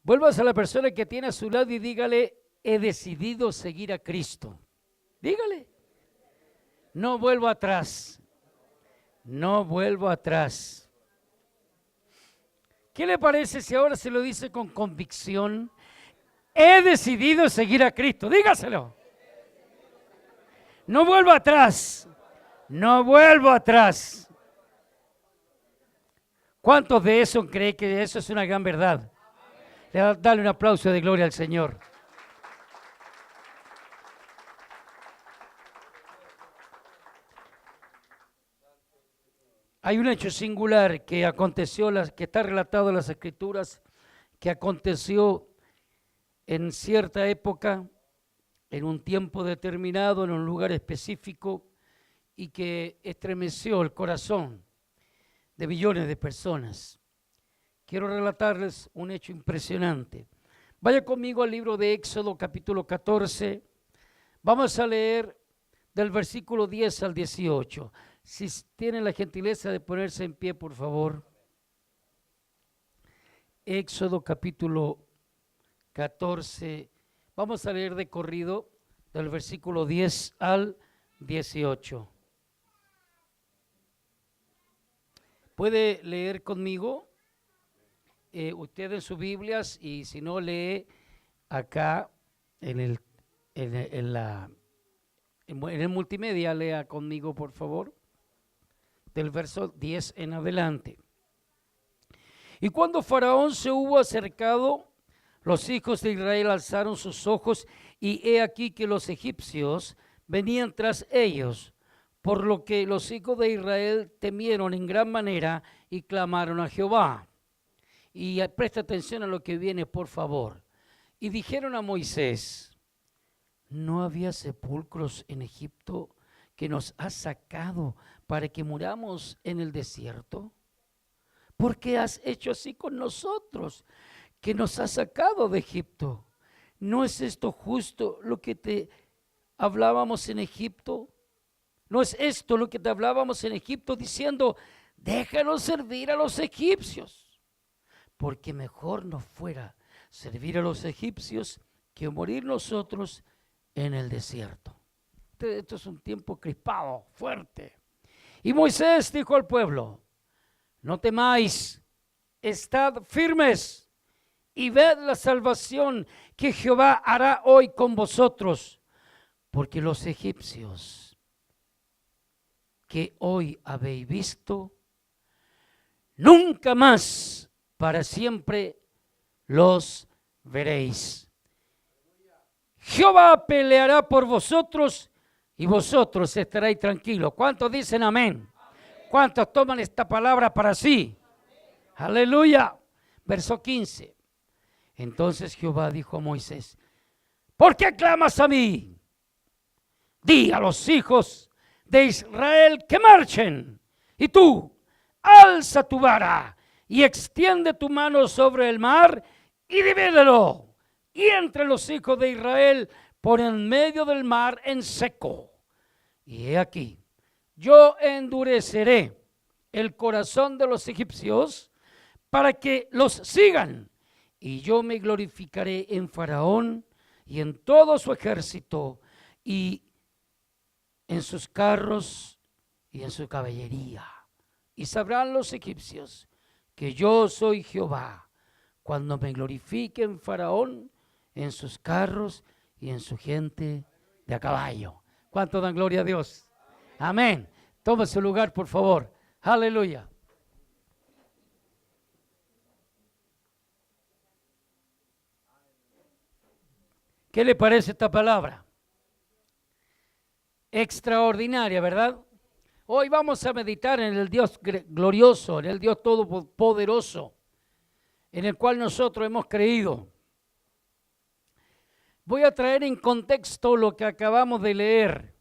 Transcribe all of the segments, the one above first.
Vuelvas a la persona que tiene a su lado y dígale, he decidido seguir a Cristo. Dígale, no vuelvo atrás, no vuelvo atrás. ¿Qué le parece si ahora se lo dice con convicción? He decidido seguir a Cristo, dígaselo. No vuelvo atrás, no vuelvo atrás. ¿Cuántos de eso creen que eso es una gran verdad? Dale un aplauso de gloria al Señor. Hay un hecho singular que aconteció, que está relatado en las Escrituras, que aconteció en cierta época, en un tiempo determinado, en un lugar específico, y que estremeció el corazón de millones de personas. Quiero relatarles un hecho impresionante. Vaya conmigo al libro de Éxodo, capítulo 14. Vamos a leer del versículo 10 al 18. Si tienen la gentileza de ponerse en pie, por favor. Éxodo, capítulo 14. Vamos a leer de corrido del versículo 10 al 18. ¿Puede leer conmigo? Usted en sus Biblias, y si no, lee acá en el multimedia, lea conmigo, por favor, del verso 10 en adelante. Y cuando Faraón se hubo acercado, los hijos de Israel alzaron sus ojos, y he aquí que los egipcios venían tras ellos, por lo que los hijos de Israel temieron en gran manera y clamaron a Jehová. Y presta atención a lo que viene, por favor. Y dijeron a Moisés, ¿no había sepulcros en Egipto que nos has sacado para que muramos en el desierto? ¿Por qué has hecho así con nosotros, que nos has sacado de Egipto? ¿No es esto justo lo que te hablábamos en Egipto? ¿No es esto lo que te hablábamos en Egipto diciendo, déjanos servir a los egipcios? Porque mejor nos fuera servir a los egipcios que morir nosotros en el desierto. Esto es un tiempo crispado, fuerte. Y Moisés dijo al pueblo, no temáis, estad firmes y ved la salvación que Jehová hará hoy con vosotros, porque los egipcios que hoy habéis visto, nunca más para siempre los veréis. Jehová peleará por vosotros y vosotros estaréis tranquilos. ¿Cuántos dicen amén? ¿Cuántos toman esta palabra para sí? Aleluya. Verso 15. Entonces Jehová dijo a Moisés, ¿por qué clamas a mí? Di a los hijos de Israel que marchen, y tú alza tu vara y extiende tu mano sobre el mar y divídelo, y entre los hijos de Israel por en medio del mar en seco. Y he aquí, yo endureceré el corazón de los egipcios para que los sigan, y yo me glorificaré en Faraón y en todo su ejército y en sus carros y en su caballería. Y sabrán los egipcios que yo soy Jehová, cuando me glorifique en Faraón, en sus carros y en su gente de a caballo. ¿Cuánto dan gloria a Dios? Amén. Tome su lugar, por favor. Aleluya. ¿Qué le parece esta palabra? Extraordinaria, ¿verdad? Hoy vamos a meditar en el Dios glorioso, en el Dios todopoderoso, en el cual nosotros hemos creído. Voy a traer en contexto lo que acabamos de leer,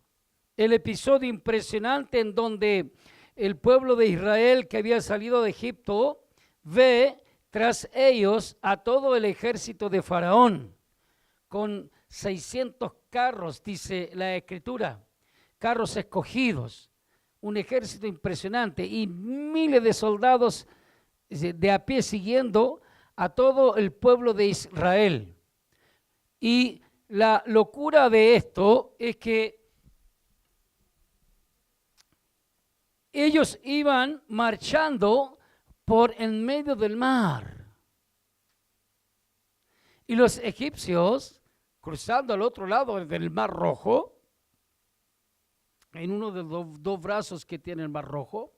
el episodio impresionante en donde el pueblo de Israel que había salido de Egipto ve tras ellos a todo el ejército de Faraón, con 600 carros, dice la Escritura, carros escogidos. Un ejército impresionante y miles de soldados de a pie siguiendo a todo el pueblo de Israel. Y la locura de esto es que ellos iban marchando por en medio del mar. Y los egipcios, cruzando al otro lado del Mar Rojo, en uno de los dos brazos que tiene el Mar Rojo,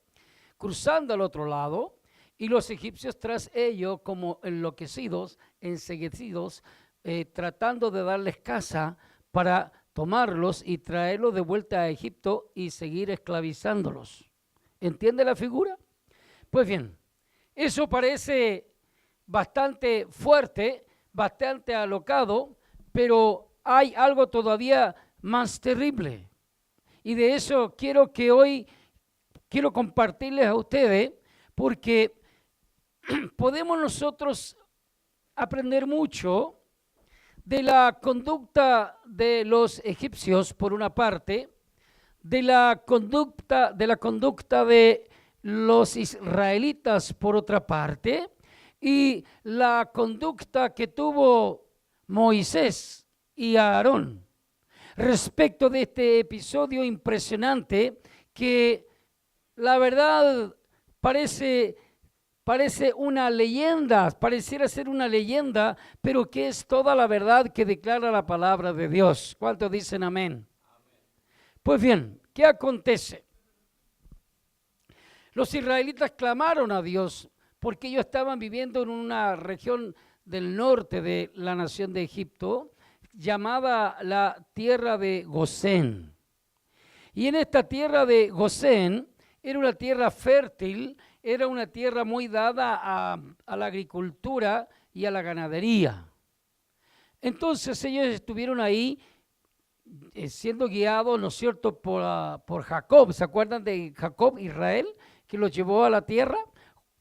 cruzando al otro lado, y los egipcios tras ellos como enloquecidos, enceguecidos, tratando de darles caza para tomarlos y traerlos de vuelta a Egipto y seguir esclavizándolos. ¿Entiende la figura? Pues bien, eso parece bastante fuerte, bastante alocado, pero hay algo todavía más terrible. Y de eso quiero compartirles a ustedes, porque podemos nosotros aprender mucho de la conducta de los egipcios, por una parte, de la conducta de los israelitas, por otra parte, y la conducta que tuvo Moisés y Aarón respecto de este episodio impresionante que la verdad parece una leyenda, pareciera ser una leyenda, pero que es toda la verdad que declara la palabra de Dios. ¿Cuántos dicen amén? Pues bien, ¿qué acontece? Los israelitas clamaron a Dios porque ellos estaban viviendo en una región del norte de la nación de Egipto, llamada la tierra de Gosén. Y en esta tierra de Gosén era una tierra fértil, era una tierra muy dada a la agricultura y a la ganadería. Entonces ellos estuvieron ahí siendo guiados, ¿no es cierto?, por Jacob. ¿Se acuerdan de Jacob, Israel, que los llevó a la tierra?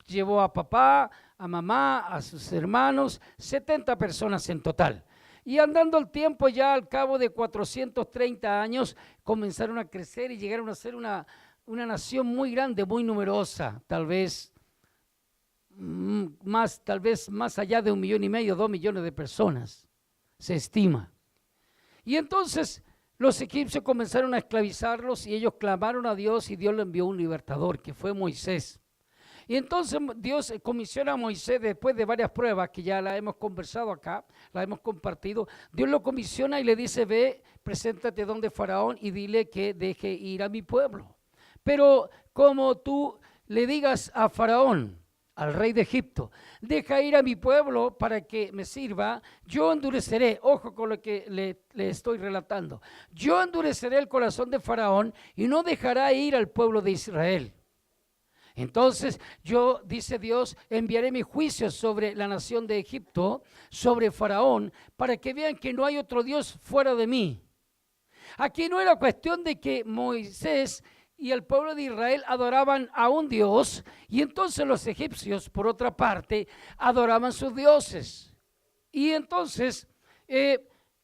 Llevó a papá, a mamá, a sus hermanos, 70 personas en total. Y andando el tiempo, ya al cabo de 430 años, comenzaron a crecer y llegaron a ser una nación muy grande, muy numerosa, tal vez más allá de 1,5 millones, 2 millones de personas, se estima. Y entonces los egipcios comenzaron a esclavizarlos y ellos clamaron a Dios y Dios le envió un libertador, que fue Moisés. Y entonces Dios comisiona a Moisés, después de varias pruebas que ya la hemos conversado acá, la hemos compartido. Dios lo comisiona y le dice: ve, preséntate donde Faraón y dile que deje ir a mi pueblo. Pero como tú le digas a Faraón, al rey de Egipto, deja ir a mi pueblo para que me sirva, yo endureceré, ojo con lo que le estoy relatando, yo endureceré el corazón de Faraón y no dejará ir al pueblo de Israel. Entonces yo, dice Dios, enviaré mi juicio sobre la nación de Egipto, sobre Faraón, para que vean que no hay otro Dios fuera de mí. Aquí no era cuestión de que Moisés y el pueblo de Israel adoraban a un Dios, y entonces los egipcios, por otra parte, adoraban sus dioses. Y entonces, que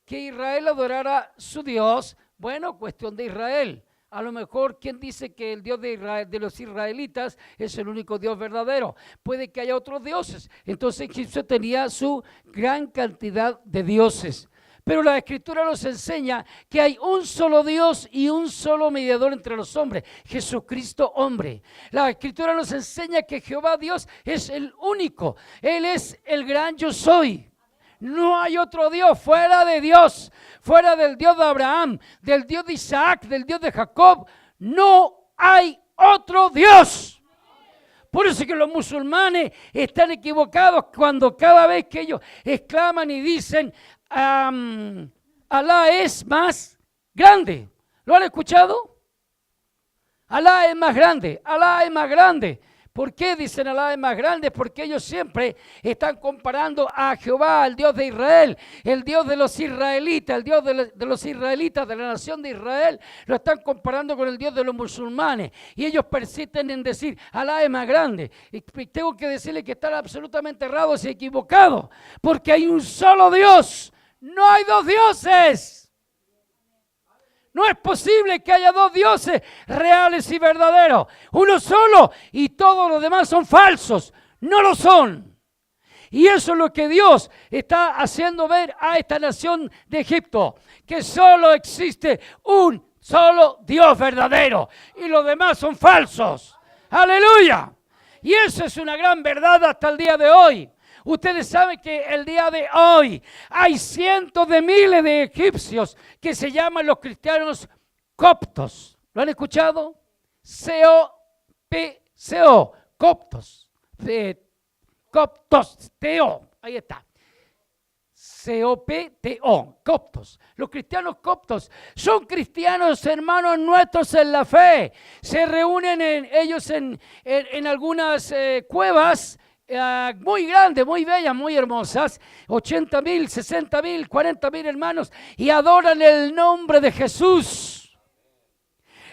Israel adorara su Dios, bueno, cuestión de Israel. A lo mejor, ¿quién dice que el Dios de Israel, de los israelitas, es el único Dios verdadero? Puede que haya otros dioses. Entonces Egipto tenía su gran cantidad de dioses. Pero la Escritura nos enseña que hay un solo Dios y un solo mediador entre los hombres, Jesucristo hombre. La Escritura nos enseña que Jehová Dios es el único. Él es el gran yo soy. No hay otro Dios fuera de Dios, fuera del Dios de Abraham, del Dios de Isaac, del Dios de Jacob. No hay otro Dios. Por eso que los musulmanes están equivocados cuando cada vez que ellos exclaman y dicen Alá es más grande. ¿Lo han escuchado? Alá es más grande, Alá es más grande. ¿Por qué dicen Alá es más grande? Porque ellos siempre están comparando a Jehová, el Dios de Israel, el Dios de los israelitas, el Dios de los israelitas, de la nación de Israel, lo están comparando con el Dios de los musulmanes. Y ellos persisten en decir Alá es más grande. Y tengo que decirles que están absolutamente errados y equivocados, porque hay un solo Dios, no hay dos dioses. No es posible que haya dos dioses reales y verdaderos. Uno solo y todos los demás son falsos. No lo son. Y eso es lo que Dios está haciendo ver a esta nación de Egipto, que solo existe un solo Dios verdadero y los demás son falsos. ¡Aleluya! Y eso es una gran verdad hasta el día de hoy. Ustedes saben que el día de hoy hay cientos de miles de egipcios que se llaman los cristianos coptos. ¿Lo han escuchado? C-O-P-C-O, coptos. Coptos, T-O, ahí está. C-O-P-T-O, coptos. Los cristianos coptos son cristianos, hermanos nuestros en la fe. Se reúnen ellos en algunas cuevas muy grandes, muy bellas, muy hermosas. 80,000, 60,000, 40,000 hermanos y adoran el nombre de Jesús.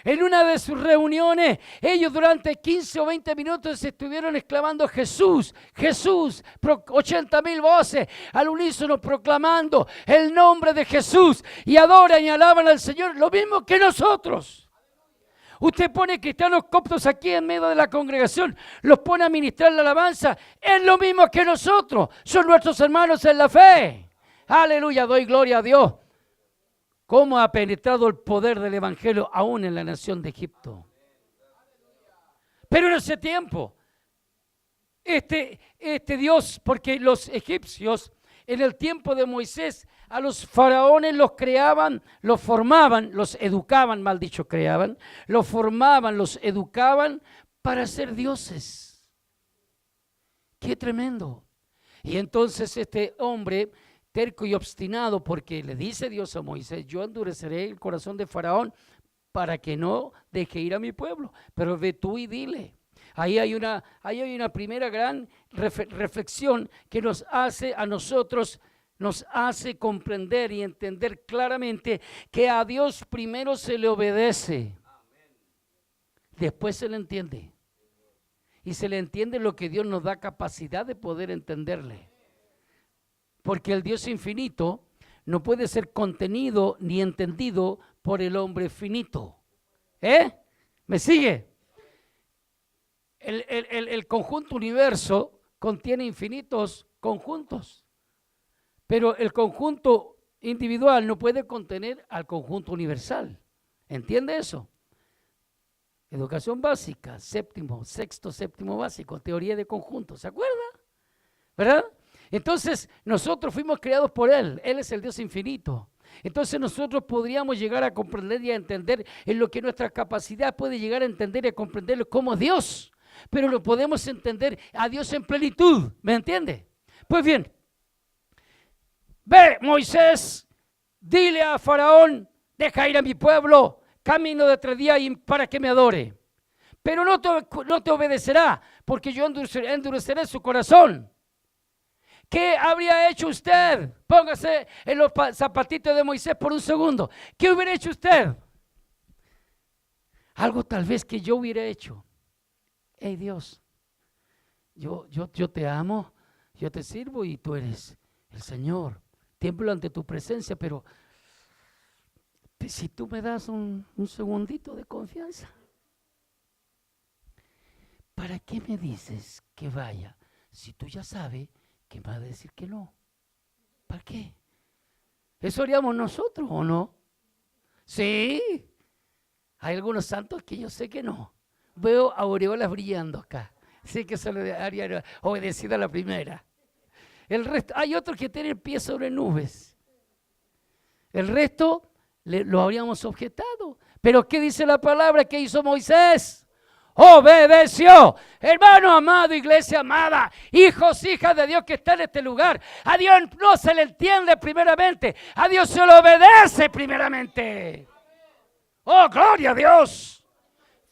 En una de sus reuniones, ellos durante 15 o 20 minutos estuvieron exclamando Jesús, Jesús, 80,000 voces al unísono proclamando el nombre de Jesús y adoran y alaban al Señor, lo mismo que nosotros. Usted pone cristianos coptos aquí en medio de la congregación, los pone a ministrar la alabanza, es lo mismo que nosotros, son nuestros hermanos en la fe. Aleluya, doy gloria a Dios. ¿Cómo ha penetrado el poder del evangelio aún en la nación de Egipto? Pero en ese tiempo, este Dios, porque los egipcios en el tiempo de Moisés a los faraones los creaban, los formaban, los educaban, mal dicho creaban, los formaban, los educaban para ser dioses. ¡Qué tremendo! Y entonces este hombre terco y obstinado, porque le dice Dios a Moisés, yo endureceré el corazón de Faraón para que no deje ir a mi pueblo, pero ve tú y dile. Ahí hay una primera gran reflexión que nos hace a nosotros, nos hace comprender y entender claramente que a Dios primero se le obedece, después se le entiende, y se le entiende lo que Dios nos da capacidad de poder entenderle. Porque el Dios infinito no puede ser contenido ni entendido por el hombre finito. ¿Me sigue? El conjunto universo contiene infinitos conjuntos, pero el conjunto individual no puede contener al conjunto universal. ¿Entiende eso? Educación básica, sexto, séptimo básico, teoría de conjuntos, ¿se acuerda? ¿Verdad? Entonces nosotros fuimos creados por Él es el Dios infinito. Entonces nosotros podríamos llegar a comprender y a entender en lo que nuestra capacidad puede llegar a entender y a comprenderlo como Dios, pero lo podemos entender a Dios en plenitud, ¿me entiende? Pues bien, ve Moisés, dile a Faraón, deja ir a mi pueblo, camino de 3 días para que me adore, pero no te obedecerá, porque yo endureceré su corazón. ¿Qué habría hecho usted? Póngase en los zapatitos de Moisés por un segundo. ¿Qué hubiera hecho usted? Algo tal vez que yo hubiera hecho. Hey Dios, yo te amo, yo te sirvo y tú eres el Señor. Tiemblo ante tu presencia, pero si tú me das un segundito de confianza, ¿para qué me dices que vaya si tú ya sabes que me va a decir que no? ¿Para qué? ¿Eso haríamos nosotros o no? Sí. Hay algunos santos que yo sé que no. Veo aureolas brillando acá. Sí que se le haría obedecido a la primera. El resto, hay otros que tienen pies sobre nubes. El resto lo habríamos objetado. Pero ¿qué dice la palabra que hizo Moisés? Obedeció. Hermano amado, iglesia amada, hijos, hijas de Dios que están en este lugar, a Dios no se le entiende primeramente, a Dios se le obedece primeramente. Oh, gloria a Dios.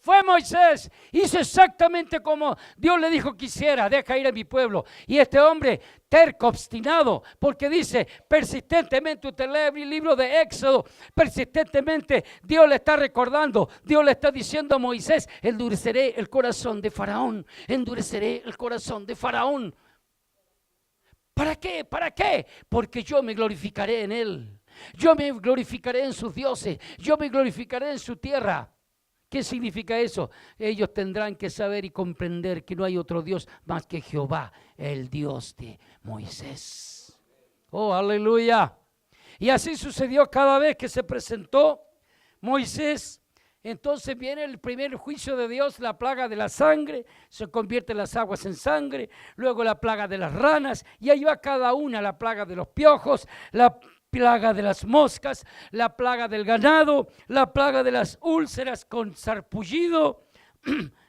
Fue Moisés, hizo exactamente como Dios le dijo que hiciera, deja ir a mi pueblo. Y este hombre terco, obstinado, porque dice persistentemente, usted lee el libro de Éxodo, persistentemente Dios le está recordando, Dios le está diciendo a Moisés, endureceré el corazón de Faraón, endureceré el corazón de Faraón. ¿Para qué? ¿Para qué? Porque yo me glorificaré en él, yo me glorificaré en sus dioses, yo me glorificaré en su tierra. ¿Qué significa eso? Ellos tendrán que saber y comprender que no hay otro Dios más que Jehová, el Dios de Moisés. Oh, aleluya. Y así sucedió cada vez que se presentó Moisés. Entonces viene el primer juicio de Dios, la plaga de la sangre, se convierten las aguas en sangre, luego la plaga de las ranas, y ahí va cada una, la plaga de los piojos, la plaga de las moscas, la plaga del ganado, la plaga de las úlceras con sarpullido.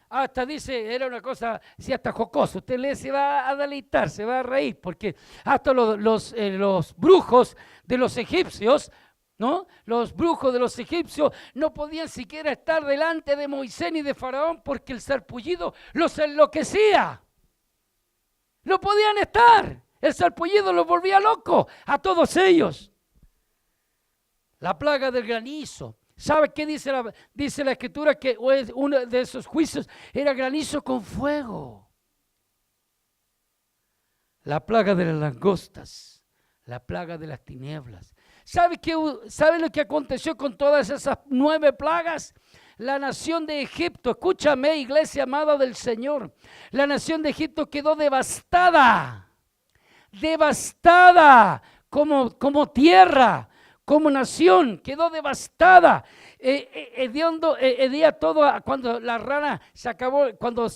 Hasta dice, era una cosa, sí, hasta jocoso, usted lee, se va a deleitar, se va a reír, porque hasta los brujos de los egipcios, ¿no? Los brujos de los egipcios no podían siquiera estar delante de Moisés ni de Faraón porque el sarpullido los enloquecía. No podían estar. El sarpullido los volvía locos a todos ellos. La plaga del granizo. ¿Sabe qué dice la Escritura? Que uno de esos juicios era granizo con fuego. La plaga de las langostas. La plaga de las tinieblas. ¿Sabe lo que aconteció con todas esas 9 plagas? La nación de Egipto, escúchame, iglesia amada del Señor, la nación de Egipto quedó devastada como tierra, como nación, quedó devastada. Cuando la rana se acabó, cuando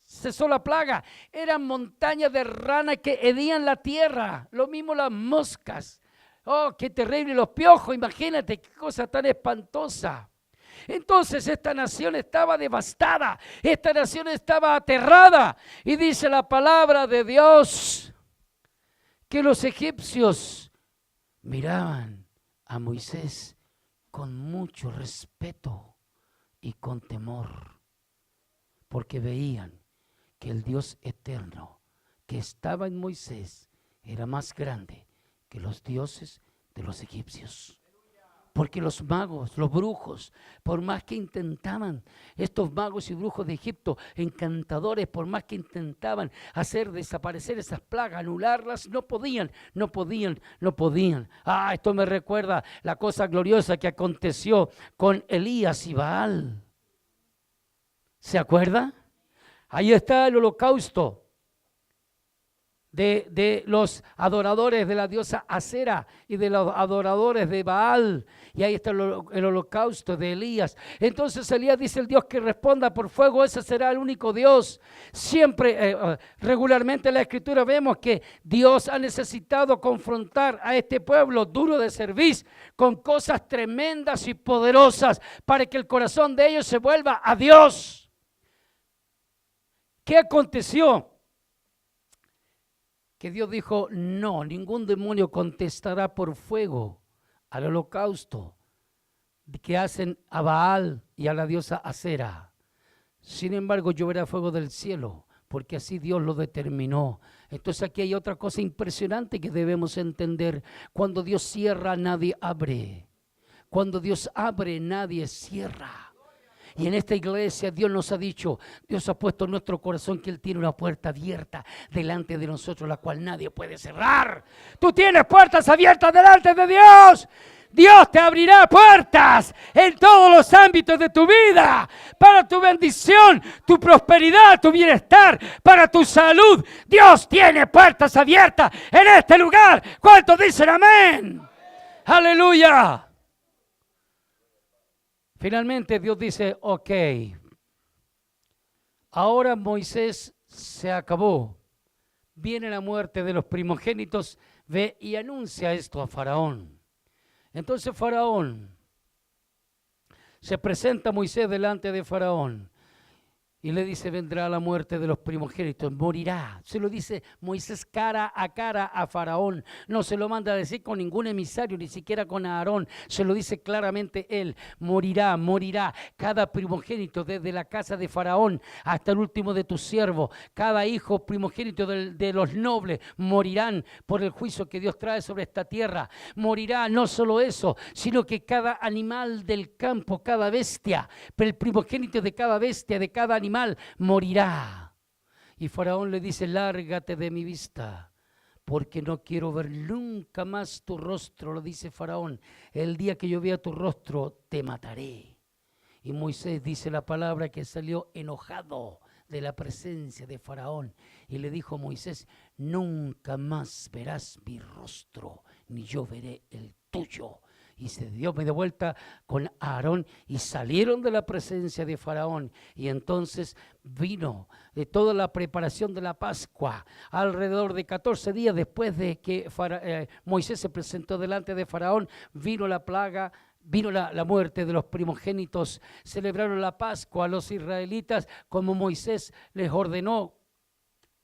cesó la plaga, eran montañas de ranas que hedían la tierra, lo mismo las moscas. Oh, qué terrible, los piojos, imagínate qué cosa tan espantosa. Entonces esta nación estaba devastada, esta nación estaba aterrada, y dice la palabra de Dios que los egipcios miraban a Moisés con mucho respeto y con temor, porque veían que el Dios eterno que estaba en Moisés era más grande que los dioses de los egipcios. Porque los magos, los brujos, por más que intentaban, estos magos y brujos de Egipto, encantadores, por más que intentaban hacer desaparecer esas plagas, anularlas, no podían. Esto me recuerda la cosa gloriosa que aconteció con Elías y Baal. ¿Se acuerda? Ahí está el holocausto de los adoradores de la diosa Acera y de los adoradores de Baal, y ahí está el holocausto de Elías. Entonces Elías dice: el Dios que responda por fuego, ese será el único Dios. Siempre, regularmente en la Escritura vemos que Dios ha necesitado confrontar a este pueblo duro de cerviz con cosas tremendas y poderosas para que el corazón de ellos se vuelva a Dios. ¿Qué aconteció? Que Dios dijo: no, ningún demonio contestará por fuego al holocausto que hacen a Baal y a la diosa Acera. Sin embargo, lloverá fuego del cielo, porque así Dios lo determinó. Entonces aquí hay otra cosa impresionante que debemos entender. Cuando Dios cierra, nadie abre. Cuando Dios abre, nadie cierra. Y en esta iglesia Dios nos ha dicho, Dios ha puesto en nuestro corazón que Él tiene una puerta abierta delante de nosotros, la cual nadie puede cerrar. Tú tienes puertas abiertas delante de Dios. Dios te abrirá puertas en todos los ámbitos de tu vida, para tu bendición, tu prosperidad, tu bienestar, para tu salud. Dios tiene puertas abiertas en este lugar. ¿Cuántos dicen amén? Aleluya. Finalmente Dios dice: ok, ahora Moisés se acabó. Viene la muerte de los primogénitos, ve y anuncia esto a Faraón. Entonces Faraón, se presenta Moisés delante de Faraón y le dice: vendrá la muerte de los primogénitos, morirá. Se lo dice Moisés cara a Faraón. No se lo manda a decir con ningún emisario, ni siquiera con Aarón. Se lo dice claramente él: morirá. Cada primogénito, desde la casa de Faraón hasta el último de tus siervos. Cada hijo primogénito de los nobles morirán por el juicio que Dios trae sobre esta tierra. Morirá, no solo eso, sino que cada animal del campo, cada bestia, pero el primogénito de cada bestia, de cada animal, morirá. Y Faraón le dice: lárgate de mi vista, porque no quiero ver nunca más tu rostro. Lo dice Faraón: el día que yo vea tu rostro te mataré. Y Moisés, dice la palabra, que salió enojado de la presencia de Faraón. Y le dijo a Moisés: nunca más verás mi rostro, ni yo veré el tuyo. Y se dio media vuelta con Aarón y salieron de la presencia de Faraón. Y entonces vino de toda la preparación de la Pascua. Alrededor de 14 días después de que Moisés se presentó delante de Faraón, vino la plaga. Vino la muerte de los primogénitos. Celebraron la Pascua a los israelitas como Moisés les ordenó.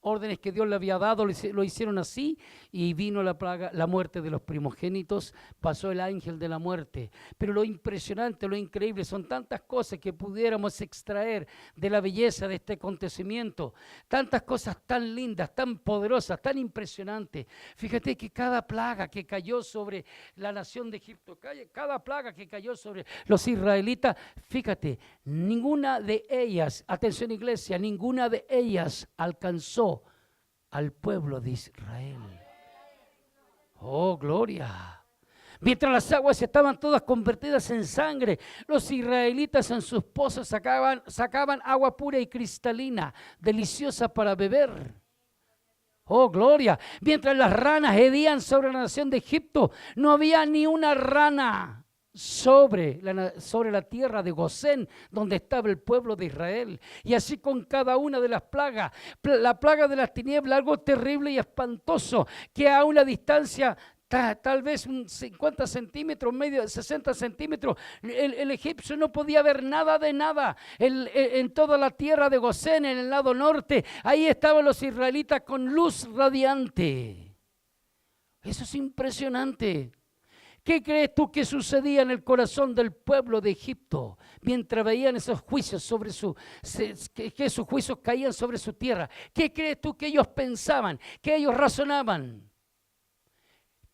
Órdenes que Dios le había dado, lo hicieron así, y vino la plaga, la muerte de los primogénitos, pasó el ángel de la muerte. Pero lo impresionante, lo increíble, son tantas cosas que pudiéramos extraer de la belleza de este acontecimiento, tantas cosas tan lindas, tan poderosas, tan impresionantes. Fíjate que cada plaga que cayó sobre la nación de Egipto, cada plaga que cayó sobre los israelitas, fíjate, ninguna de ellas, atención iglesia, ninguna de ellas alcanzó al pueblo de Israel. Oh, gloria. Mientras las aguas estaban todas convertidas en sangre, los israelitas en sus pozos sacaban agua pura y cristalina, deliciosa para beber. Oh, gloria. Mientras las ranas hedían sobre la nación de Egipto, no había ni una rana sobre la tierra de Gosén, donde estaba el pueblo de Israel. Y así con cada una de las plagas. La plaga de las tinieblas, algo terrible y espantoso, que a una distancia tal vez un 50 centímetros, medio 60 centímetros, el egipcio no podía ver nada de nada. En toda la tierra de Gosén, en el lado norte, ahí estaban los israelitas con luz radiante. Eso es impresionante. ¿Qué crees tú que sucedía en el corazón del pueblo de Egipto mientras veían esos juicios sobre que esos juicios caían sobre su tierra? ¿Qué crees tú que ellos pensaban, que ellos razonaban?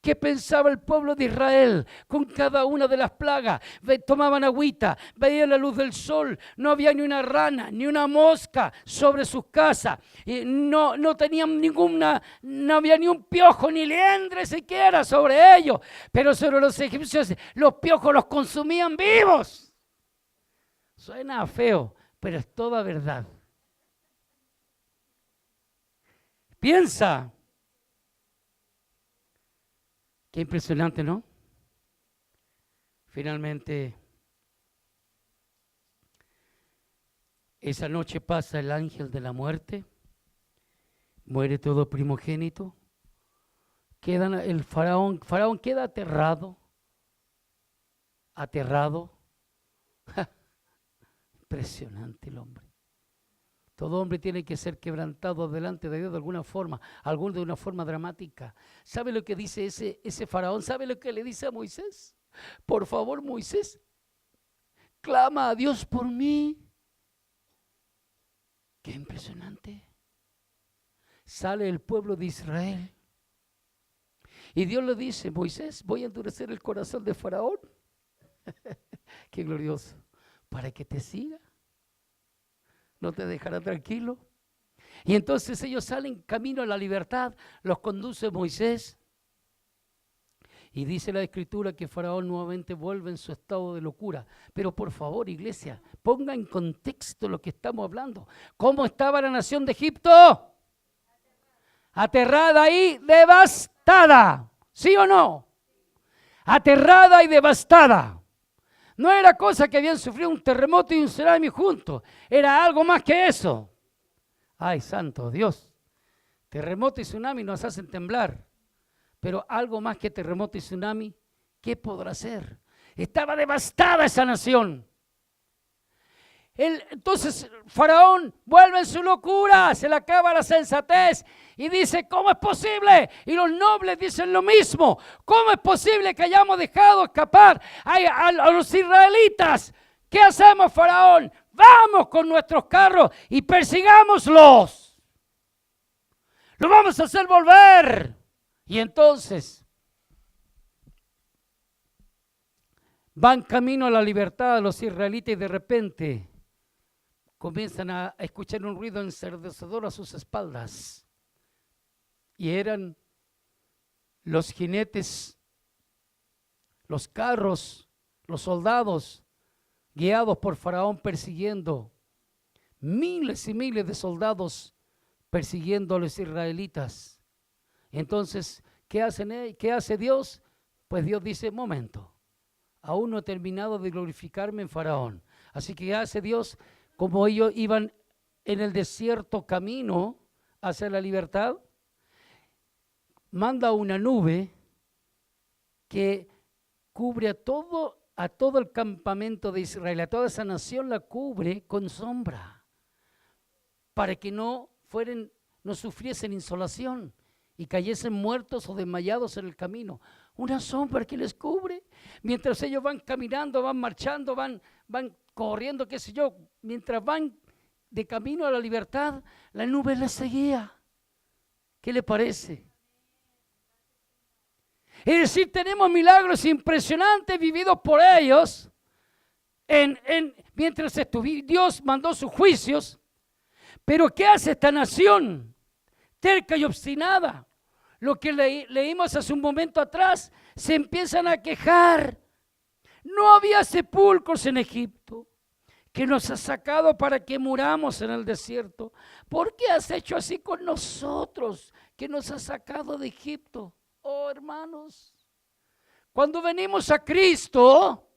¿Qué pensaba el pueblo de Israel con cada una de las plagas? Tomaban agüita, veían la luz del sol, no había ni una rana, ni una mosca sobre sus casas, y no tenían no había ni un piojo, ni liendre siquiera sobre ellos, pero sobre los egipcios los piojos los consumían vivos. Suena feo, pero es toda verdad. Piensa. Qué impresionante, ¿no? Finalmente, esa noche pasa el ángel de la muerte, muere todo primogénito, el faraón queda aterrado. Impresionante el hombre. Todo hombre tiene que ser quebrantado delante de Dios de alguna forma, de una forma dramática. ¿Sabe lo que dice ese faraón? ¿Sabe lo que le dice a Moisés? Por favor, Moisés, clama a Dios por mí. Qué impresionante. Sale el pueblo de Israel y Dios le dice: Moisés, voy a endurecer el corazón de Faraón. Qué glorioso. Para que te siga. No te dejará tranquilo. Y entonces ellos salen camino a la libertad, los conduce Moisés. Y dice la Escritura que Faraón nuevamente vuelve en su estado de locura. Pero por favor, iglesia, ponga en contexto lo que estamos hablando. ¿Cómo estaba la nación de Egipto? Aterrada y devastada. ¿Sí o no? Aterrada y devastada. No era cosa que habían sufrido un terremoto y un tsunami juntos. Era algo más que eso. Ay, santo Dios. Terremoto y tsunami nos hacen temblar. Pero algo más que terremoto y tsunami, ¿qué podrá ser? Estaba devastada esa nación. Entonces Faraón vuelve en su locura, se le acaba la sensatez y dice: ¿cómo es posible? Y los nobles dicen lo mismo. ¿Cómo es posible que hayamos dejado escapar a los israelitas? ¿Qué hacemos, Faraón? Vamos con nuestros carros y persigámoslos. Lo vamos a hacer volver. Y entonces van camino a la libertad los israelitas y de repente comienzan a escuchar un ruido ensordecedor a sus espaldas. Y eran los jinetes, los carros, los soldados guiados por Faraón persiguiendo, miles y miles de soldados persiguiendo a los israelitas. Entonces, ¿qué hace Dios? Pues Dios dice, momento, aún no he terminado de glorificarme en Faraón. Así que ¿qué hace Dios? Como ellos iban en el desierto camino hacia la libertad, manda una nube que cubre a todo el campamento de Israel, a toda esa nación la cubre con sombra, para que no sufriesen insolación y cayesen muertos o desmayados en el camino. Una sombra que les cubre, mientras ellos van caminando, van marchando, van corriendo, qué sé yo, mientras van de camino a la libertad, la nube les seguía. ¿Qué le parece? Es decir, tenemos milagros impresionantes vividos por ellos mientras Dios mandó sus juicios. Pero ¿qué hace esta nación terca y obstinada? Lo que leímos hace un momento atrás, se empiezan a quejar. No había sepulcros en Egipto, que nos has sacado para que muramos en el desierto. ¿Por qué has hecho así con nosotros, que nos has sacado de Egipto? Oh, hermanos, cuando venimos a Cristo,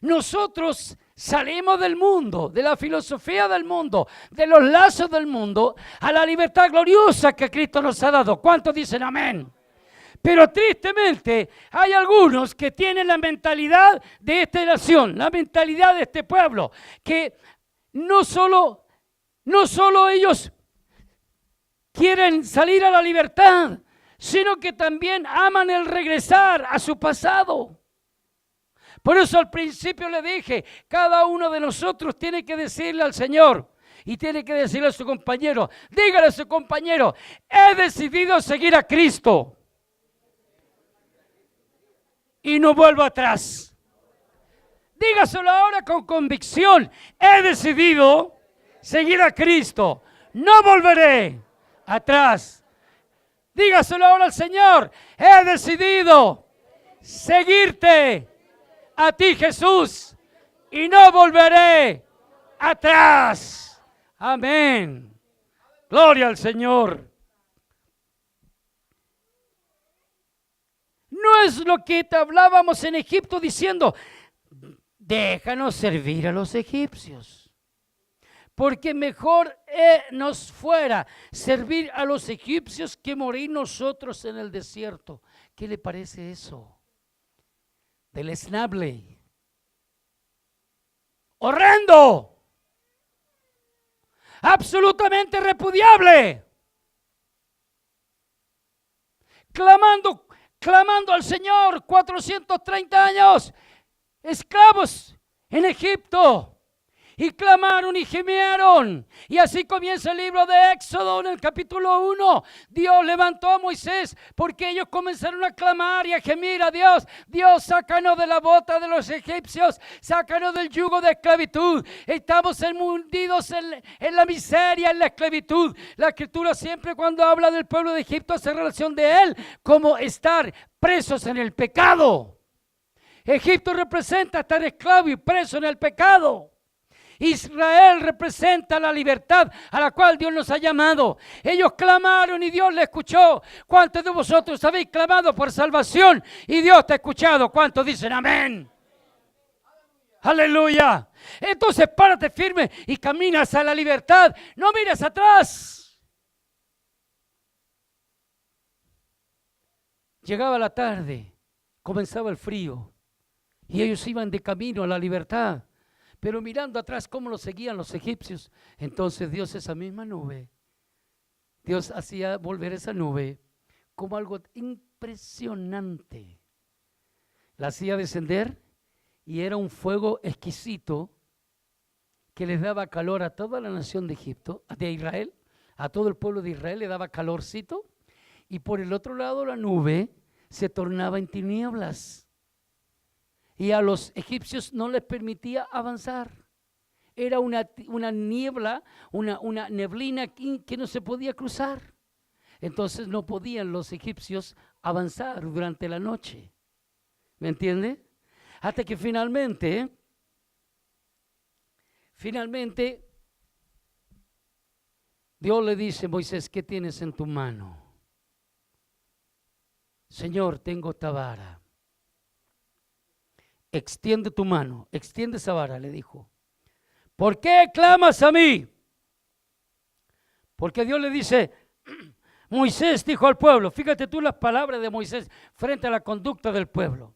nosotros salimos del mundo, de la filosofía del mundo, de los lazos del mundo, a la libertad gloriosa que Cristo nos ha dado. ¿Cuántos dicen amén? Pero tristemente hay algunos que tienen la mentalidad de esta nación, la mentalidad de este pueblo, que no solo ellos quieren salir a la libertad, sino que también aman el regresar a su pasado. Por eso al principio le dije, cada uno de nosotros tiene que decirle al Señor y tiene que decirle a su compañero, dígale a su compañero, he decidido seguir a Cristo y no vuelvo atrás. Dígaselo ahora con convicción, he decidido seguir a Cristo, no volveré atrás. Dígaselo ahora al Señor, he decidido seguirte a ti, Jesús, y no volveré atrás. Amén. Gloria al Señor. No es lo que te hablábamos en Egipto diciendo, déjanos servir a los egipcios, porque mejor nos fuera servir a los egipcios que morir nosotros en el desierto. ¿Qué le parece eso? Deleznable, horrendo, absolutamente repudiable, clamando al Señor 430 años, esclavos en Egipto, y clamaron y gemieron. Y así comienza el libro de Éxodo en el capítulo 1. Dios levantó a Moisés porque ellos comenzaron a clamar y a gemir a Dios. Dios, sácanos de la bota de los egipcios, sácanos del yugo de esclavitud. Estamos hundidos en la miseria, en la esclavitud. La Escritura siempre cuando habla del pueblo de Egipto hace relación de él como estar presos en el pecado. Egipto representa estar esclavo y preso en el pecado. Israel representa la libertad a la cual Dios nos ha llamado. Ellos clamaron y Dios les escuchó. ¿Cuántos de vosotros habéis clamado por salvación y Dios te ha escuchado? ¿Cuántos dicen amén? Aleluya. Entonces párate firme y caminas a la libertad. No mires atrás. Llegaba la tarde, comenzaba el frío y ellos iban de camino a la libertad. Pero mirando atrás cómo los seguían los egipcios, entonces Dios esa misma nube, Dios hacía volver esa nube como algo impresionante. La hacía descender y era un fuego exquisito que les daba calor a toda la nación de Egipto, de Israel, a todo el pueblo de Israel le daba calorcito, y por el otro lado la nube se tornaba en tinieblas. Y a los egipcios no les permitía avanzar. Era una niebla, una neblina que no se podía cruzar. Entonces no podían los egipcios avanzar durante la noche. ¿Me entiende? Hasta que finalmente Finalmente, Dios le dice a Moisés, ¿qué tienes en tu mano? Señor, tengo esta vara. Extiende tu mano, extiende esa vara, le dijo. ¿Por qué clamas a mí? Porque Dios le dice, Moisés dijo al pueblo, fíjate tú las palabras de Moisés frente a la conducta del pueblo.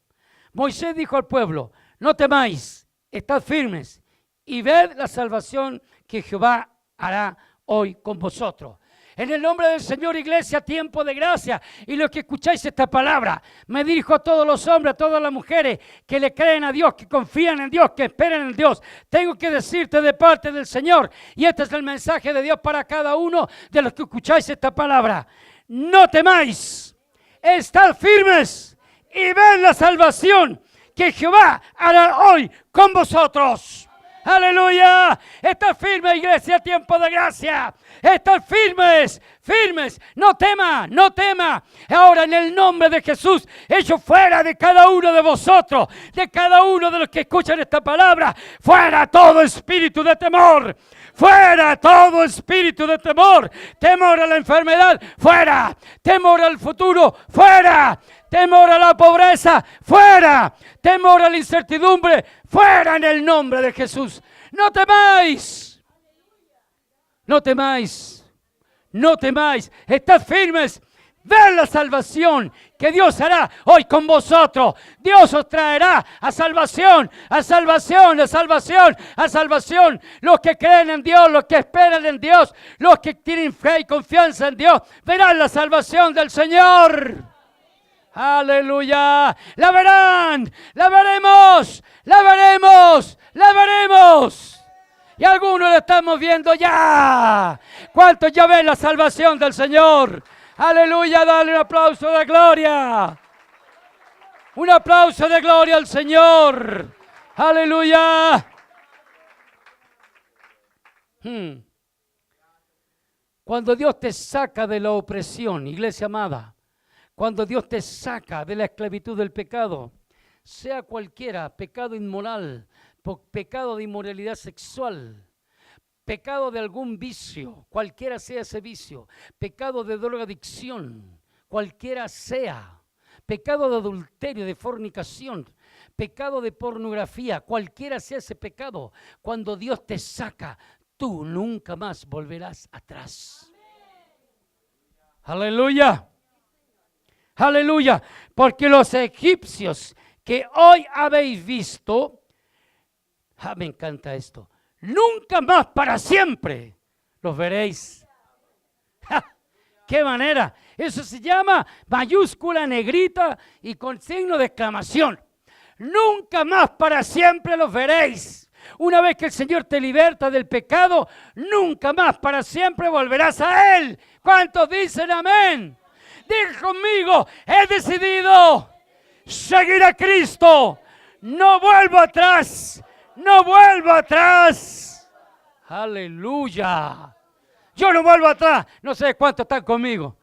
Moisés dijo al pueblo, no temáis, estad firmes y ved la salvación que Jehová hará hoy con vosotros. En el nombre del Señor, iglesia, tiempo de gracia. Y los que escucháis esta palabra, me dirijo a todos los hombres, a todas las mujeres que le creen a Dios, que confían en Dios, que esperan en Dios. Tengo que decirte de parte del Señor, y este es el mensaje de Dios para cada uno de los que escucháis esta palabra. No temáis, estad firmes y ved la salvación que Jehová hará hoy con vosotros. Aleluya, estad firmes, iglesia, tiempo de gracia. Estad firmes, firmes, no tema, no tema. Ahora en el nombre de Jesús, echo fuera de cada uno de vosotros, de cada uno de los que escuchan esta palabra, fuera todo espíritu de temor. Fuera todo espíritu de temor, temor a la enfermedad, fuera, temor al futuro, fuera, temor a la pobreza, fuera, temor a la incertidumbre, fuera en el nombre de Jesús. No temáis, no temáis, no temáis, estad firmes. Ved la salvación que Dios hará hoy con vosotros. Dios os traerá a salvación, a salvación, a salvación, a salvación. Los que creen en Dios, los que esperan en Dios, los que tienen fe y confianza en Dios, verán la salvación del Señor. Aleluya. La verán, la veremos, la veremos, la veremos. Y algunos la estamos viendo ya. ¿Cuántos ya ven la salvación del Señor? Aleluya, dale un aplauso de gloria. Un aplauso de gloria al Señor. Aleluya. Cuando Dios te saca de la opresión, iglesia amada, cuando Dios te saca de la esclavitud del pecado, sea cualquiera, pecado inmoral, pecado de inmoralidad sexual, pecado de algún vicio, cualquiera sea ese vicio, pecado de drogadicción, cualquiera sea, pecado de adulterio, de fornicación, pecado de pornografía, cualquiera sea ese pecado, cuando Dios te saca, tú nunca más volverás atrás. Aleluya, aleluya, porque los egipcios que hoy habéis visto, me encanta esto, nunca más para siempre los veréis. ¡Qué manera! Eso se llama mayúscula negrita y con signo de exclamación. Nunca más para siempre los veréis. Una vez que el Señor te liberta del pecado, nunca más para siempre volverás a Él. ¿Cuántos dicen amén? Diga conmigo, he decidido seguir a Cristo. No vuelvo atrás. No vuelvo atrás. Aleluya. Yo no vuelvo atrás. No sé cuántos están conmigo.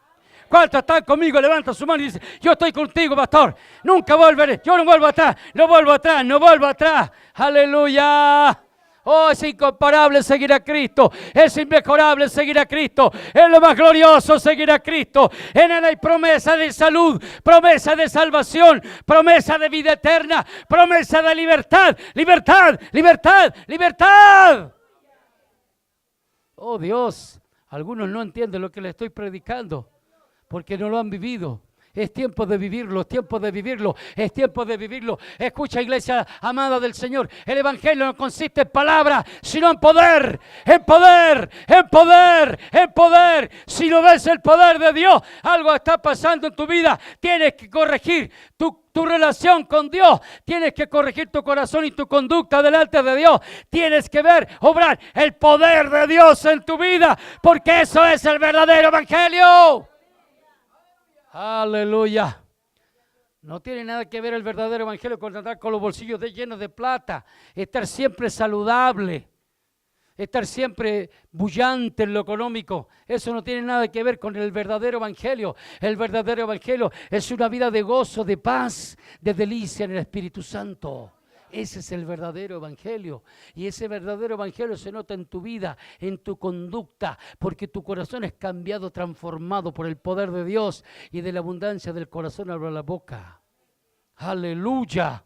¿Cuántos están conmigo? Levanta su mano y dice, yo estoy contigo, pastor. Nunca volveré. Yo no vuelvo atrás. No vuelvo atrás. No vuelvo atrás. Aleluya. Oh, es incomparable seguir a Cristo. Es inmejorable seguir a Cristo. Es lo más glorioso seguir a Cristo. En Él hay promesa de salud, promesa de salvación, promesa de vida eterna, promesa de libertad, libertad, libertad, libertad. Oh Dios, algunos no entienden lo que les estoy predicando porque no lo han vivido. Es tiempo de vivirlo, es tiempo de vivirlo, es tiempo de vivirlo. Escucha, iglesia amada del Señor, el evangelio no consiste en palabras, sino en poder, en poder, en poder, en poder. Si no ves el poder de Dios, algo está pasando en tu vida. Tienes que corregir tu relación con Dios, tienes que corregir tu corazón y tu conducta delante de Dios. Tienes que ver, obrar el poder de Dios en tu vida, porque eso es el verdadero evangelio. Aleluya. No tiene nada que ver el verdadero evangelio con andar con los bolsillos llenos de plata, estar siempre saludable, estar siempre bullante en lo económico. Eso no tiene nada que ver con el verdadero evangelio. El verdadero evangelio es una vida de gozo, de paz, de delicia en el Espíritu Santo. Ese es el verdadero evangelio. Y ese verdadero evangelio se nota en tu vida, en tu conducta, porque tu corazón es cambiado, transformado por el poder de Dios, y de la abundancia del corazón habla la boca. Aleluya.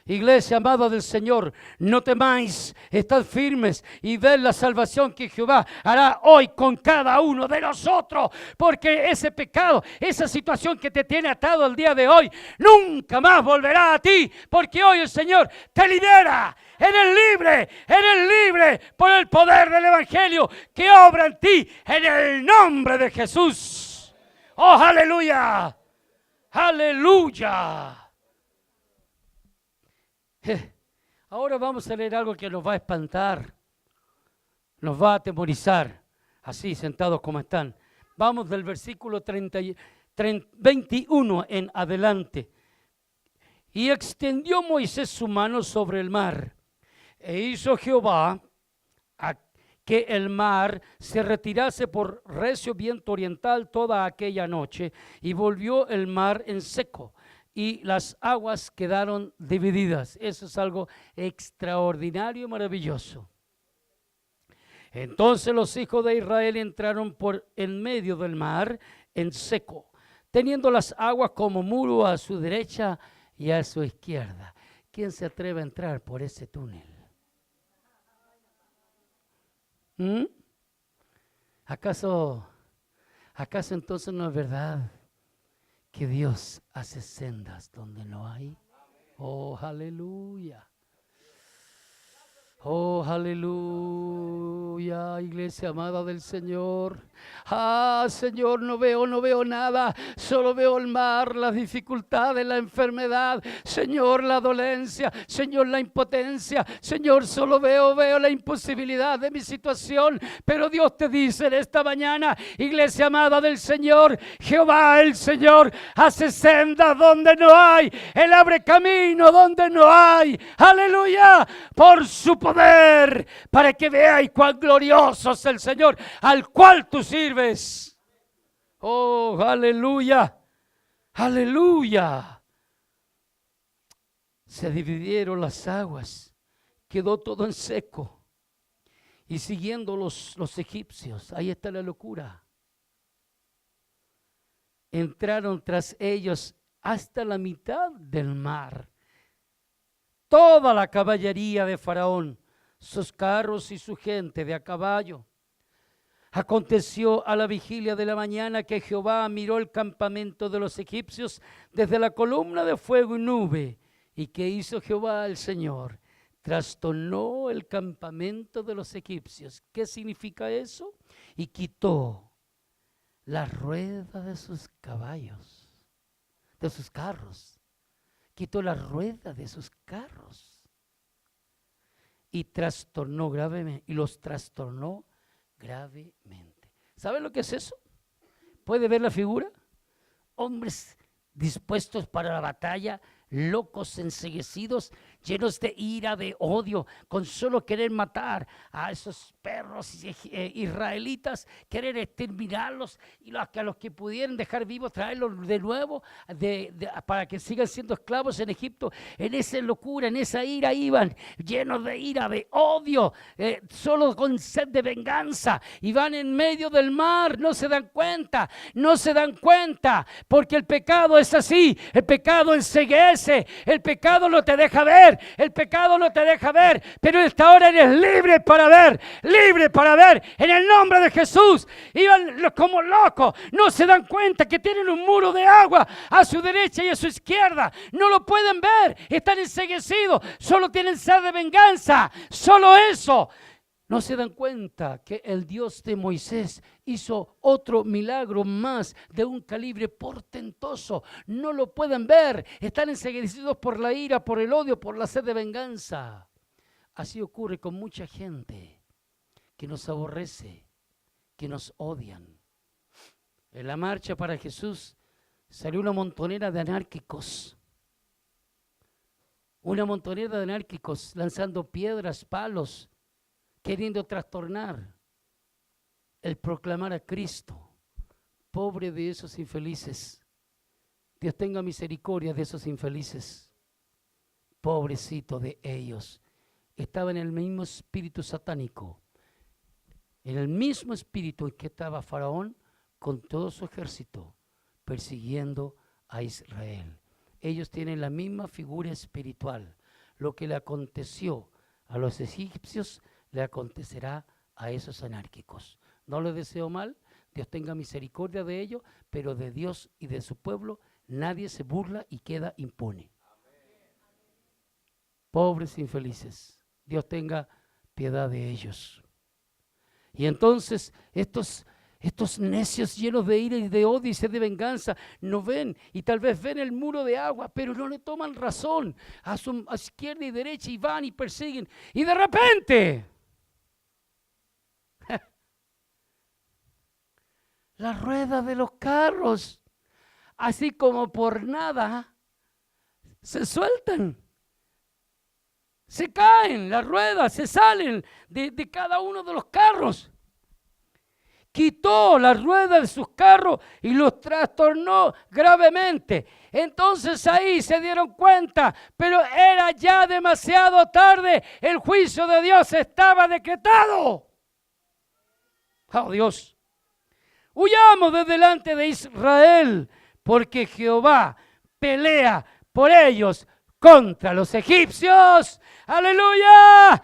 Iglesia amada del Señor, no temáis, estad firmes y ved la salvación que Jehová hará hoy con cada uno de nosotros, porque ese pecado, esa situación que te tiene atado el día de hoy, nunca más volverá a ti, porque hoy el Señor te libera. Eres libre por el poder del evangelio que obra en ti, en el nombre de Jesús. ¡Oh, aleluya! ¡Aleluya! Ahora vamos a leer algo que nos va a espantar, nos va a atemorizar, así sentados como están. Vamos del versículo 21 en adelante. Y extendió Moisés su mano sobre el mar, e hizo Jehová que el mar se retirase por recio viento oriental toda aquella noche, y volvió el mar en seco, y las aguas quedaron divididas. Eso es algo extraordinario y maravilloso. Entonces los hijos de Israel entraron por en medio del mar en seco, teniendo las aguas como muro a su derecha y a su izquierda. ¿Quién se atreve a entrar por ese túnel? ¿Acaso entonces no es verdad que Dios hace sendas donde no hay? Oh, aleluya. Oh, aleluya, iglesia amada del Señor. Señor, no veo nada, solo veo el mar, las dificultades, la enfermedad, Señor, la dolencia, Señor, la impotencia, Señor, solo veo la imposibilidad de mi situación. Pero Dios te dice en esta mañana, iglesia amada del Señor, Jehová el Señor hace sendas donde no hay, Él abre camino donde no hay, aleluya, por su poder, para que veáis cuán glorioso es el Señor al cual tú sirves. Oh, aleluya, aleluya. Se dividieron las aguas, quedó todo en seco, y siguiendo los egipcios, ahí está la locura, entraron tras ellos hasta la mitad del mar, toda la caballería de Faraón, sus carros y su gente de a caballo. Aconteció a la vigilia de la mañana que Jehová miró el campamento de los egipcios desde la columna de fuego y nube. ¿Y qué hizo Jehová el Señor? Trastornó el campamento de los egipcios. ¿Qué significa eso? Y quitó la rueda de sus caballos, de sus carros. Quitó la rueda de sus carros. Y trastornó gravemente, y los trastornó gravemente. ¿Sabe lo que es eso? ¿Puede ver la figura? Hombres dispuestos para la batalla, locos, enceguecidos, llenos de ira, de odio, con solo querer matar a esos perros israelitas, querer exterminarlos, y a los que pudieran dejar vivos, traerlos de nuevo para que sigan siendo esclavos en Egipto. En esa locura, en esa ira iban, llenos de ira, de odio, solo con sed de venganza, y van en medio del mar. No se dan cuenta, porque el pecado es así, el pecado enceguece, el pecado no te deja ver, pero esta hora eres libre para ver, en el nombre de Jesús. Iban como locos, no se dan cuenta que tienen un muro de agua a su derecha y a su izquierda, no lo pueden ver, están enceguecidos, solo tienen sed de venganza, solo eso. No se dan cuenta que el Dios de Moisés hizo otro milagro más de un calibre portentoso. No lo pueden ver. Están enceguecidos por la ira, por el odio, por la sed de venganza. Así ocurre con mucha gente que nos aborrece, que nos odian. En la marcha para Jesús salió una montonera de anárquicos. Una montonera de anárquicos lanzando piedras, palos, queriendo trastornar el proclamar a Cristo. Pobre de esos infelices. Dios tenga misericordia de esos infelices. Pobrecito de ellos. Estaba en el mismo espíritu satánico, en el mismo espíritu en que estaba Faraón con todo su ejército persiguiendo a Israel. Ellos tienen la misma figura espiritual. Lo que le aconteció a los egipcios le acontecerá a esos anárquicos. No les deseo mal, Dios tenga misericordia de ellos, pero de Dios y de su pueblo nadie se burla y queda impune. Pobres infelices, Dios tenga piedad de ellos. Y entonces estos necios llenos de ira y de odio y sed de venganza no ven, y tal vez ven el muro de agua, pero no le toman razón a izquierda y derecha, y van y persiguen, y de repente las ruedas de los carros, así como por nada, se sueltan. Se caen las ruedas, se salen de cada uno de los carros. Quitó las ruedas de sus carros y los trastornó gravemente. Entonces ahí se dieron cuenta, pero era ya demasiado tarde. El juicio de Dios estaba decretado. Oh Dios, huyamos de delante de Israel, porque Jehová pelea por ellos contra los egipcios. ¡Aleluya!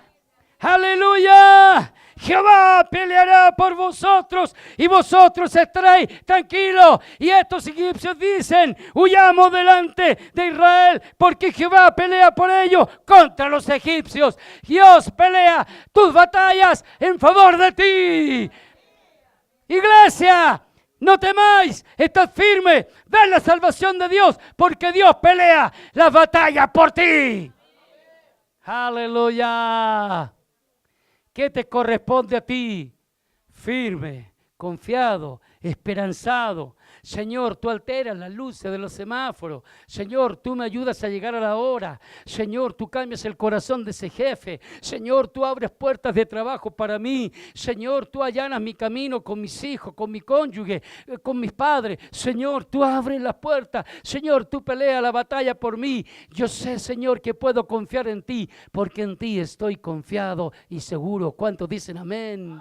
¡Aleluya! Jehová peleará por vosotros y vosotros estaréis tranquilos. Y estos egipcios dicen: huyamos delante de Israel, porque Jehová pelea por ellos contra los egipcios. Dios pelea tus batallas en favor de ti. Iglesia, no temáis, estad firme, ven la salvación de Dios, porque Dios pelea la batalla por ti. Aleluya. ¿Qué te corresponde a ti? Firme, confiado, esperanzado. Señor, tú alteras las luces de los semáforos. Señor, tú me ayudas a llegar a la hora. Señor, tú cambias el corazón de ese jefe. Señor, tú abres puertas de trabajo para mí. Señor, tú allanas mi camino con mis hijos, con mi cónyuge, con mis padres. Señor, tú abres las puertas. Señor, tú peleas la batalla por mí. Yo sé, Señor, que puedo confiar en ti, porque en ti estoy confiado y seguro. ¿Cuántos dicen amén?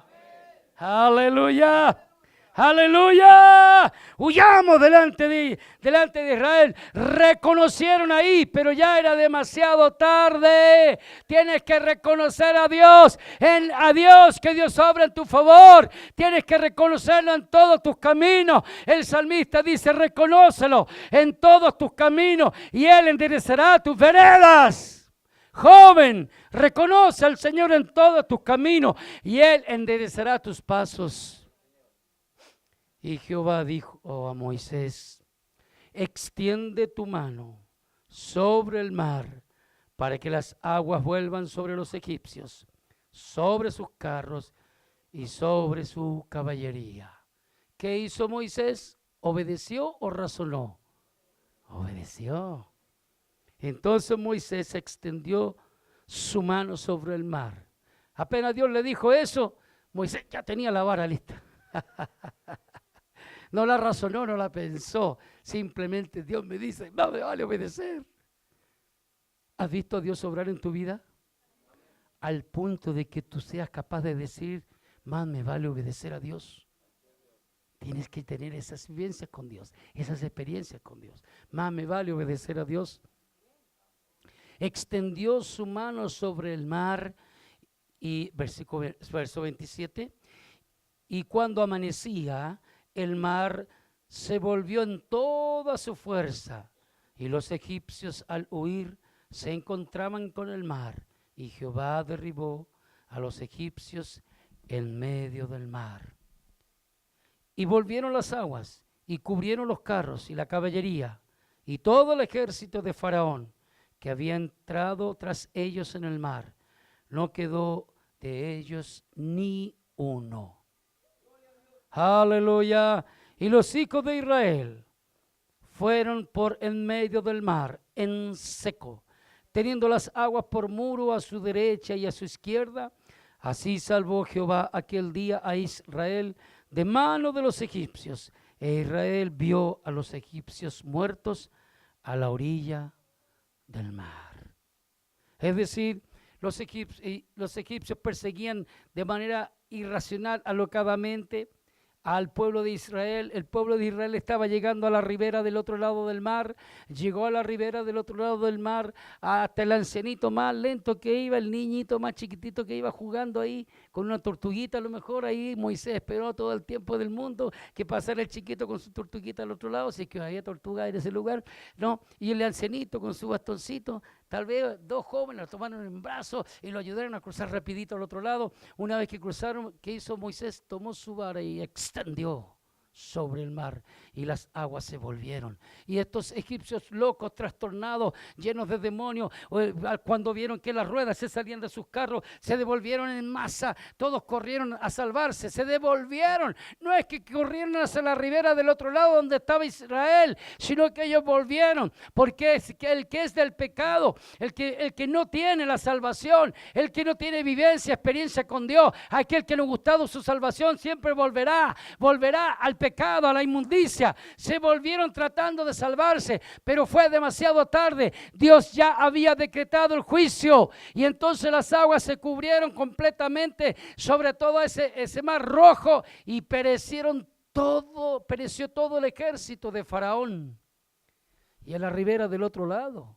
Aleluya. ¡Aleluya! Huyamos delante de Israel. Reconocieron ahí, pero ya era demasiado tarde. Tienes que reconocer a Dios, que Dios obra en tu favor. Tienes que reconocerlo en todos tus caminos. El salmista dice: reconócelo en todos tus caminos y Él enderezará tus veredas. Joven, reconoce al Señor en todos tus caminos y Él enderezará tus pasos. Y Jehová dijo a Moisés: extiende tu mano sobre el mar para que las aguas vuelvan sobre los egipcios, sobre sus carros y sobre su caballería. ¿Qué hizo Moisés? ¿Obedeció o razonó? Obedeció. Entonces Moisés extendió su mano sobre el mar. Apenas Dios le dijo eso, Moisés ya tenía la vara lista. No la razonó, no la pensó. Simplemente Dios me dice: no me vale obedecer. ¿Has visto a Dios obrar en tu vida? Al punto de que tú seas capaz de decir: más me vale obedecer a Dios. Tienes que tener esas vivencias con Dios, esas experiencias con Dios. Más me vale obedecer a Dios. Extendió su mano sobre el mar, y verso 27, y cuando amanecía, el mar se volvió en toda su fuerza, y los egipcios al huir se encontraban con el mar, y Jehová derribó a los egipcios en medio del mar. Y volvieron las aguas, y cubrieron los carros y la caballería, y todo el ejército de Faraón, que había entrado tras ellos en el mar. No quedó de ellos ni uno. Aleluya. Y los hijos de Israel fueron por en medio del mar, en seco, teniendo las aguas por muro a su derecha y a su izquierda. Así salvó Jehová aquel día a Israel de mano de los egipcios. E Israel vio a los egipcios muertos a la orilla del mar. Es decir, los egipcios perseguían de manera irracional, alocadamente al pueblo de Israel. El pueblo de Israel estaba llegando a la ribera del otro lado del mar, llegó a la ribera del otro lado del mar, hasta el ancianito más lento que iba, el niñito más chiquitito que iba jugando ahí, con una tortuguita a lo mejor ahí. Moisés esperó todo el tiempo del mundo que pasara el chiquito con su tortuguita al otro lado, si es que había tortuga en ese lugar, ¿no? Y el ancianito con su bastoncito, tal vez dos jóvenes lo tomaron en brazos y lo ayudaron a cruzar rapidito al otro lado. Una vez que cruzaron, ¿qué hizo Moisés? Tomó su vara y extendió sobre el mar y las aguas se volvieron. Y estos egipcios locos, trastornados, llenos de demonios, cuando vieron que las ruedas se salían de sus carros, se devolvieron en masa. Todos corrieron a salvarse, se devolvieron. No es que corrieron hacia la ribera del otro lado donde estaba Israel, sino que ellos volvieron, porque el que es del pecado, el que no tiene la salvación, el que no tiene vivencia, experiencia con Dios, aquel que no ha gustado su salvación, siempre volverá al pecado, a la inmundicia. Se volvieron tratando de salvarse, pero fue demasiado tarde. Dios ya había decretado el juicio y entonces las aguas se cubrieron completamente sobre todo ese mar rojo y pereció todo el ejército de Faraón. Y a la ribera del otro lado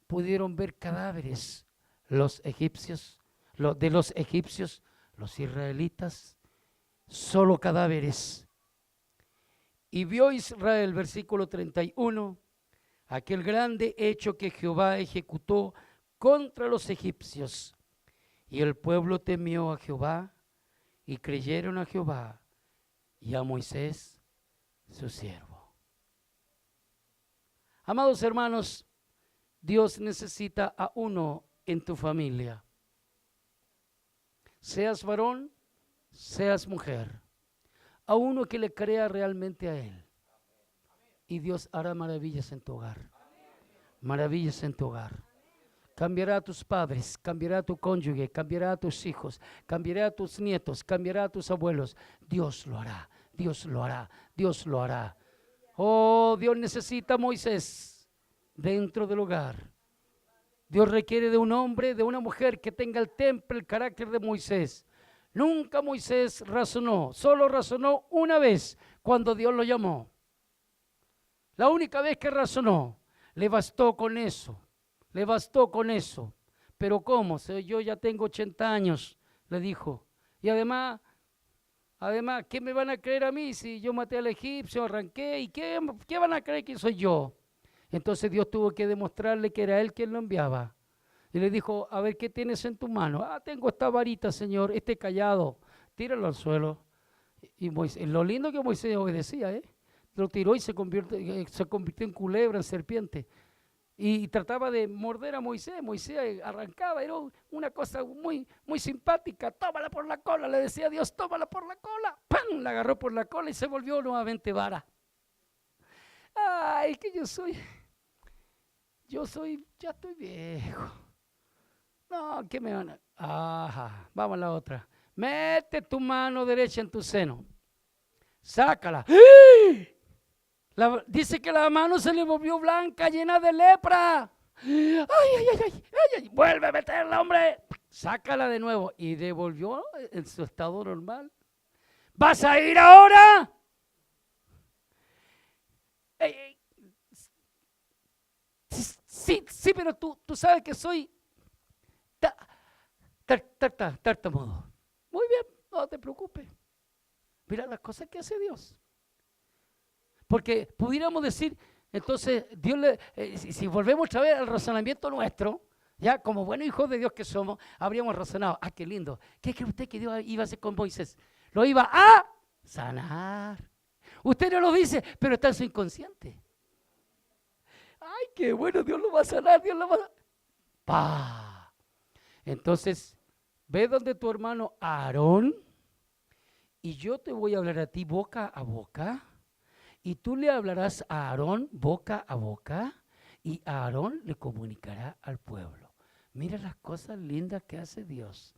pudieron ver cadáveres de los egipcios, los israelitas, solo cadáveres. Y vio Israel, versículo 31, aquel grande hecho que Jehová ejecutó contra los egipcios. Y el pueblo temió a Jehová y creyeron a Jehová y a Moisés, su siervo. Amados hermanos, Dios necesita a uno en tu familia. Seas varón, seas mujer. A uno que le crea realmente a Él. Y Dios hará maravillas en tu hogar. Maravillas en tu hogar. Cambiará a tus padres, cambiará a tu cónyuge, cambiará a tus hijos, cambiará a tus nietos, cambiará a tus abuelos. Dios lo hará, Dios lo hará, Dios lo hará. Oh, Dios necesita a Moisés dentro del hogar. Dios requiere de un hombre, de una mujer que tenga el temple, el carácter de Moisés. Nunca Moisés razonó, solo razonó una vez cuando Dios lo llamó. La única vez que razonó, le bastó con eso, le bastó con eso. Pero ¿cómo? Yo ya tengo 80 años, le dijo. Y además, ¿qué me van a creer a mí si yo maté al egipcio, arranqué? ¿Y qué van a creer que soy yo? Entonces Dios tuvo que demostrarle que era Él quien lo enviaba. Y le dijo, a ver, ¿qué tienes en tu mano? Tengo esta varita, Señor, este cayado. Tíralo al suelo. Y Moisés, lo lindo que Moisés obedecía, lo tiró y se convirtió en culebra, en serpiente. Y trataba de morder a Moisés. Moisés arrancaba, era una cosa muy, muy simpática. Tómala por la cola, le decía a Dios, tómala por la cola. ¡Pam! La agarró por la cola y se volvió nuevamente vara. Ay, que ya estoy viejo. No, ¿qué me van a...? Ajá, vamos a la otra. Mete tu mano derecha en tu seno. Sácala. Dice que la mano se le volvió blanca, llena de lepra. Ay. Vuelve a meterla, hombre. Sácala de nuevo. Y devolvió en su estado normal. ¿Vas a ir ahora? Sí, pero tú sabes que soy tartamudo. Muy bien, no te preocupes. Mira las cosas que hace Dios. Porque pudiéramos decir, entonces, Dios si volvemos otra vez al razonamiento nuestro, ya como buenos hijos de Dios que somos, habríamos razonado, qué lindo. ¿Qué cree usted que Dios iba a hacer con Moisés? Lo iba a sanar. Usted no lo dice, pero está en su inconsciente. Ay, qué bueno, Dios lo va a sanar, Dios lo va a sanar. ¡Pah! Entonces, ve donde tu hermano Aarón y yo te voy a hablar a ti boca a boca y tú le hablarás a Aarón boca a boca y Aarón le comunicará al pueblo. Mira las cosas lindas que hace Dios.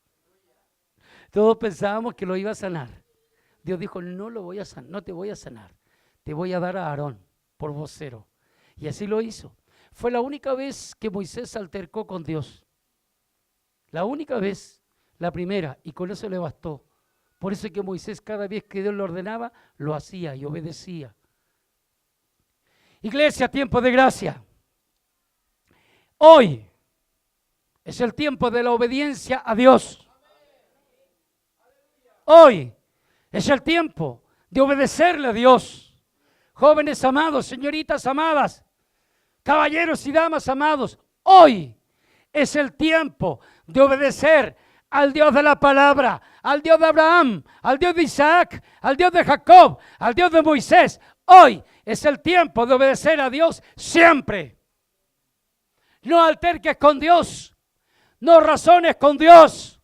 Todos pensábamos que lo iba a sanar. Dios dijo, no te voy a sanar, te voy a dar a Aarón por vocero. Y así lo hizo. Fue la única vez que Moisés se altercó con Dios. La única vez, la primera, y con eso le bastó. Por eso es que Moisés cada vez que Dios lo ordenaba, lo hacía y obedecía. Iglesia, tiempo de gracia. Hoy es el tiempo de la obediencia a Dios. Hoy es el tiempo de obedecerle a Dios. Jóvenes amados, señoritas amadas, caballeros y damas amados, hoy es el tiempo de obedecer al Dios de la palabra, al Dios de Abraham, al Dios de Isaac, al Dios de Jacob, al Dios de Moisés. Hoy es el tiempo de obedecer a Dios siempre. No alterques con Dios, no razones con Dios.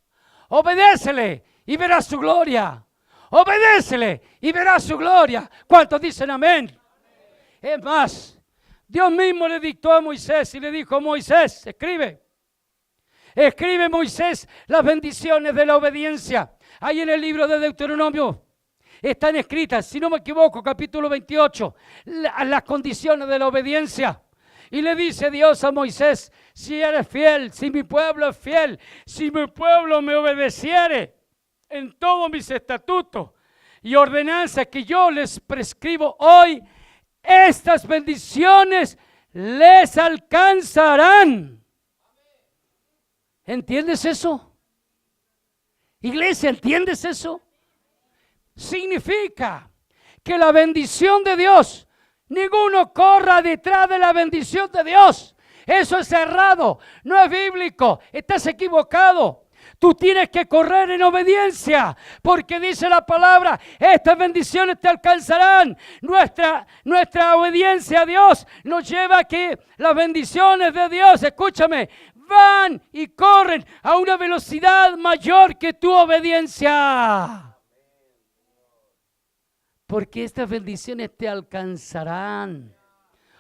Obedécele y verás su gloria. Obedécele y verás su gloria. ¿Cuántos dicen amén? Es más, Dios mismo le dictó a Moisés y le dijo: Moisés, escribe. Escribe, Moisés, las bendiciones de la obediencia. Ahí en el libro de Deuteronomio están escritas, si no me equivoco, capítulo 28, las condiciones de la obediencia. Y le dice Dios a Moisés: si eres fiel, si mi pueblo es fiel, si mi pueblo me obedeciere en todos mis estatutos y ordenanzas que yo les prescribo hoy, estas bendiciones les alcanzarán. ¿Entiendes eso? Iglesia, ¿entiendes eso? Significa que la bendición de Dios, ninguno corra detrás de la bendición de Dios. Eso es errado, no es bíblico, estás equivocado. Tú tienes que correr en obediencia, porque dice la palabra: estas bendiciones te alcanzarán. Nuestra obediencia a Dios nos lleva a que las bendiciones de Dios, escúchame, van y corren a una velocidad mayor que tu obediencia. Porque estas bendiciones te alcanzarán.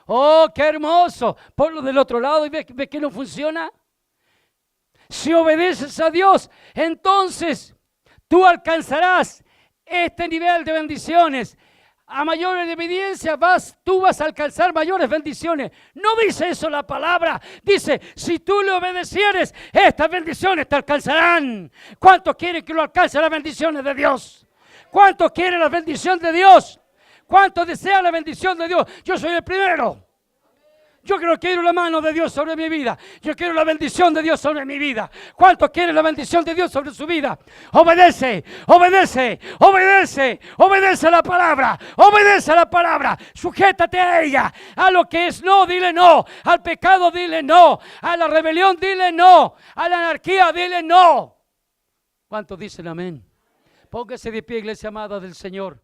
¡Oh, qué hermoso! Ponlo del otro lado y ves que no funciona. Si obedeces a Dios, entonces tú alcanzarás este nivel de bendiciones. A mayor obediencia tú vas a alcanzar mayores bendiciones. No dice eso la palabra. Dice: si tú le obedecieres, estas bendiciones te alcanzarán. ¿Cuántos quieren que lo alcance las bendiciones de Dios? ¿Cuántos quieren la bendición de Dios? ¿Cuántos desean la bendición de Dios? Yo soy el primero. Yo quiero la mano de Dios sobre mi vida. Yo quiero la bendición de Dios sobre mi vida. ¿Cuántos quieren la bendición de Dios sobre su vida? Obedece, obedece, obedece, obedece a la palabra, obedece a la palabra. Sujétate a ella. A lo que es no, dile no. Al pecado, dile no. A la rebelión, dile no. A la anarquía, dile no. ¿Cuántos dicen amén? Póngase de pie, iglesia amada del Señor.